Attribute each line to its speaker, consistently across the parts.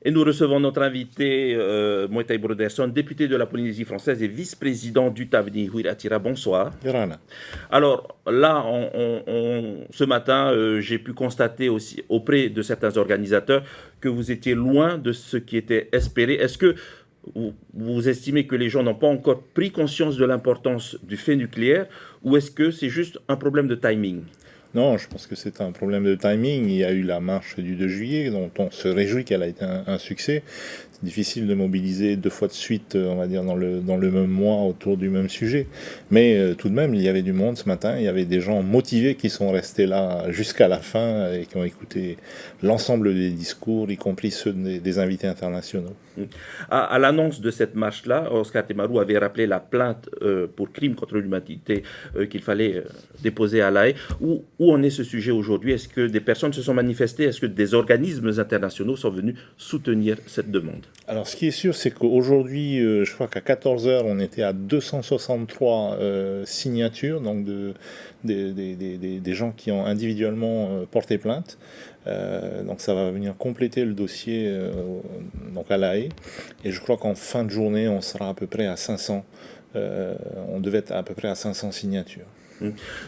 Speaker 1: Et nous recevons notre invité, Moitaï Broderson, député de la Polynésie française et vice-président du TAVNI. Huiratira, bonsoir.
Speaker 2: Yorana.
Speaker 1: Alors là, ce matin, j'ai pu constater aussi auprès de certains organisateurs que vous étiez loin de ce qui était espéré. Est-ce que vous estimez que les gens n'ont pas encore pris conscience de l'importance du fait nucléaire ou est-ce que c'est juste un problème de timing?
Speaker 2: Non, je pense que c'est un problème de timing. Il y a eu la marche du 2 juillet, dont on se réjouit qu'elle a été un succès. C'est difficile de mobiliser 2 fois de suite, on va dire, dans le même mois autour du même sujet. Mais tout de même, il y avait du monde ce matin. Il y avait des gens motivés qui sont restés là jusqu'à la fin et qui ont écouté l'ensemble des discours, y compris ceux des invités internationaux.
Speaker 1: À l'annonce de cette marche-là, Oscar Temaru avait rappelé la plainte pour crime contre l'humanité qu'il fallait déposer à l'A Haye. Où en est ce sujet aujourd'hui? Est-ce que des personnes se sont manifestées? Est-ce que des organismes internationaux sont venus soutenir cette demande?
Speaker 2: Alors, ce qui est sûr, c'est qu'aujourd'hui, je crois qu'à 14 heures, on était à 263 signatures, donc des gens qui ont individuellement porté plainte. Donc ça va venir compléter le dossier donc à l'A Haye. Et je crois qu'en fin de journée, on sera à peu près à 500. On devait être à peu près à 500 signatures.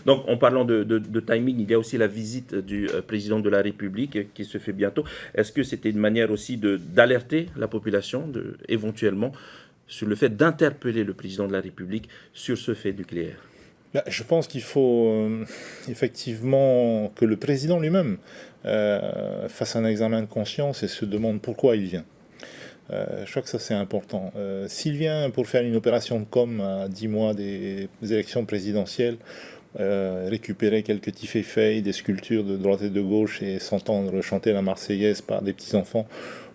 Speaker 1: Donc, en parlant de timing, il y a aussi la visite du président de la République qui se fait bientôt. Est-ce que c'était une manière aussi d'alerter la population éventuellement sur le fait d'interpeller le président de la République sur ce fait nucléaire?
Speaker 2: Je pense qu'il faut effectivement que le président lui-même fasse un examen de conscience et se demande pourquoi il vient. Je crois que ça c'est important. S'il vient pour faire une opération de com à 10 mois des élections présidentielles, récupérer quelques tifs des sculptures de droite et de gauche et s'entendre chanter la Marseillaise par des petits-enfants,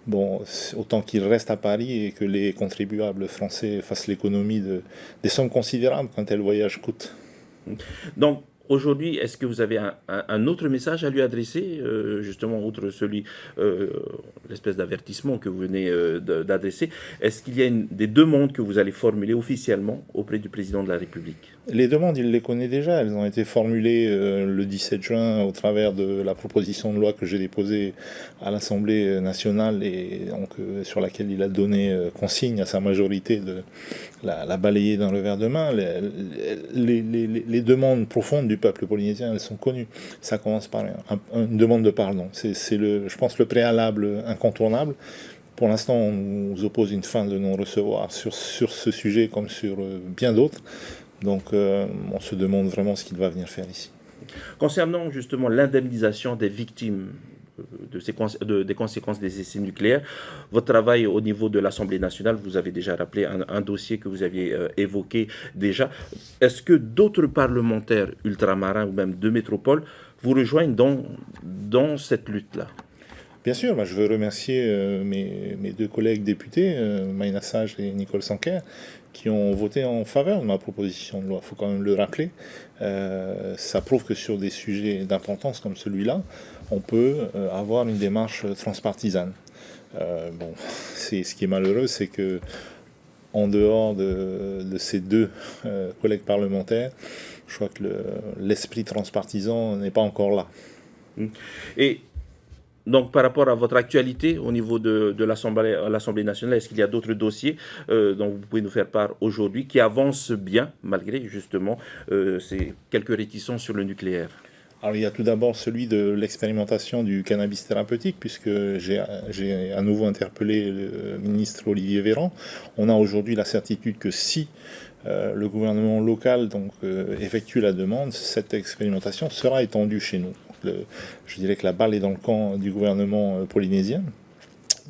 Speaker 2: bon, autant qu'il reste à Paris et que les contribuables français fassent l'économie des sommes considérables quand tel voyage coûte.
Speaker 1: Donc, aujourd'hui, est-ce que vous avez un autre message à lui adresser, justement, outre celui, l'espèce d'avertissement que vous venez d'adresser? Est-ce qu'il y a des demandes que vous allez formuler officiellement auprès du président de la République?
Speaker 2: Les demandes, il les connaît déjà. Elles ont été formulées le 17 juin au travers de la proposition de loi que j'ai déposée à l'Assemblée nationale et donc, sur laquelle il a donné consigne à sa majorité de la balayer d'un revers de main. Les demandes profondes du peuple polynésien, elles sont connues. Ça commence par une demande de pardon. C'est je pense, le préalable incontournable. Pour l'instant, on nous oppose une fin de non-recevoir sur ce sujet comme sur bien d'autres. Donc on se demande vraiment ce qu'il va venir faire ici.
Speaker 1: Concernant justement l'indemnisation des victimes des conséquences des essais nucléaires, votre travail au niveau de l'Assemblée nationale, vous avez déjà rappelé un dossier que vous aviez évoqué déjà. Est-ce que d'autres parlementaires ultramarins ou même de métropole vous rejoignent dans cette lutte-là?
Speaker 2: Bien sûr, je veux remercier mes 2 collègues députés, Maïna Sage et Nicole Sanquer, qui ont voté en faveur de ma proposition de loi. Il faut quand même le rappeler. Ça prouve que sur des sujets d'importance comme celui-là, on peut avoir une démarche transpartisane. Bon, ce qui est malheureux, c'est que en dehors de ces 2 collègues parlementaires, je crois que l'esprit transpartisan n'est pas encore là.
Speaker 1: Et donc, par rapport à votre actualité au niveau de l'Assemblée nationale, est-ce qu'il y a d'autres dossiers dont vous pouvez nous faire part aujourd'hui qui avancent bien, malgré justement ces quelques réticences sur le nucléaire?
Speaker 2: Alors il y a tout d'abord celui de l'expérimentation du cannabis thérapeutique, puisque j'ai à nouveau interpellé le ministre Olivier Véran. On a aujourd'hui la certitude que si le gouvernement local donc, effectue la demande, cette expérimentation sera étendue chez nous. Je dirais que la balle est dans le camp du gouvernement polynésien.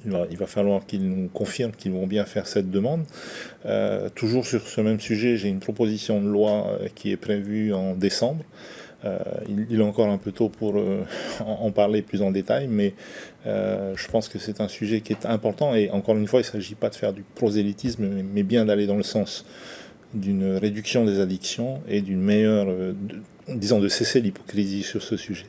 Speaker 2: Il va falloir qu'ils nous confirment qu'ils vont bien faire cette demande. Toujours sur ce même sujet, j'ai une proposition de loi qui est prévue en décembre. Il est encore un peu tôt pour en parler plus en détail, mais je pense que c'est un sujet qui est important. Et encore une fois, il ne s'agit pas de faire du prosélytisme, mais bien d'aller dans le sens d'une réduction des addictions et d'une meilleure, disons, de cesser l'hypocrisie sur ce sujet.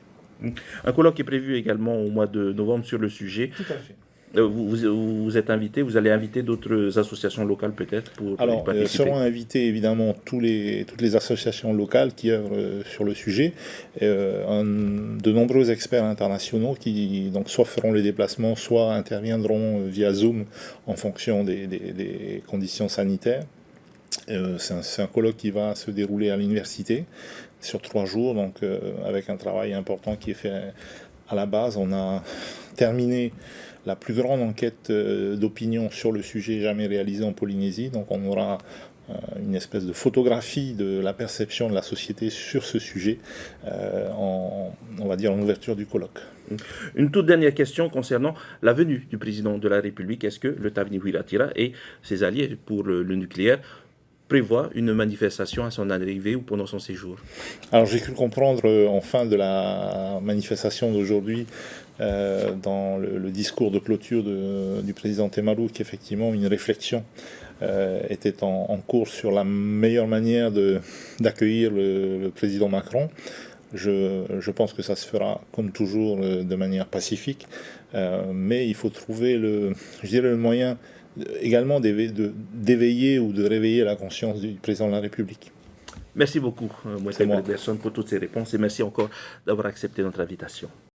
Speaker 1: Un colloque est prévu également au mois de novembre sur le sujet.
Speaker 2: Tout à fait.
Speaker 1: Vous êtes invité, vous allez inviter d'autres associations locales peut-être pour y
Speaker 2: Alors,
Speaker 1: participer.
Speaker 2: seront invités évidemment toutes les associations locales qui œuvrent sur le sujet, de nombreux experts internationaux qui donc soit feront les déplacements, soit interviendront via Zoom en fonction des conditions sanitaires. C'est un colloque qui va se dérouler à l'université sur 3 jours, donc avec un travail important qui est fait à la base. On a terminé la plus grande enquête d'opinion sur le sujet jamais réalisée en Polynésie, donc on aura une espèce de photographie de la perception de la société sur ce sujet on va dire en ouverture du colloque.
Speaker 1: Une toute dernière question concernant la venue du président de la République. Est-ce que le Tavni Huiratira et ses alliés pour le nucléaire prévoit une manifestation à son arrivée ou pendant son séjour?
Speaker 2: Alors j'ai cru comprendre en fin de la manifestation d'aujourd'hui dans le discours de clôture du président Temaru qu'effectivement une réflexion était en cours sur la meilleure manière d'accueillir le président Macron. Je pense que ça se fera comme toujours de manière pacifique, mais il faut trouver le moyen également d'éveiller ou de réveiller la conscience du président de la République.
Speaker 1: Merci beaucoup, Mouetteb Belson, pour toutes ces réponses et merci encore d'avoir accepté notre invitation.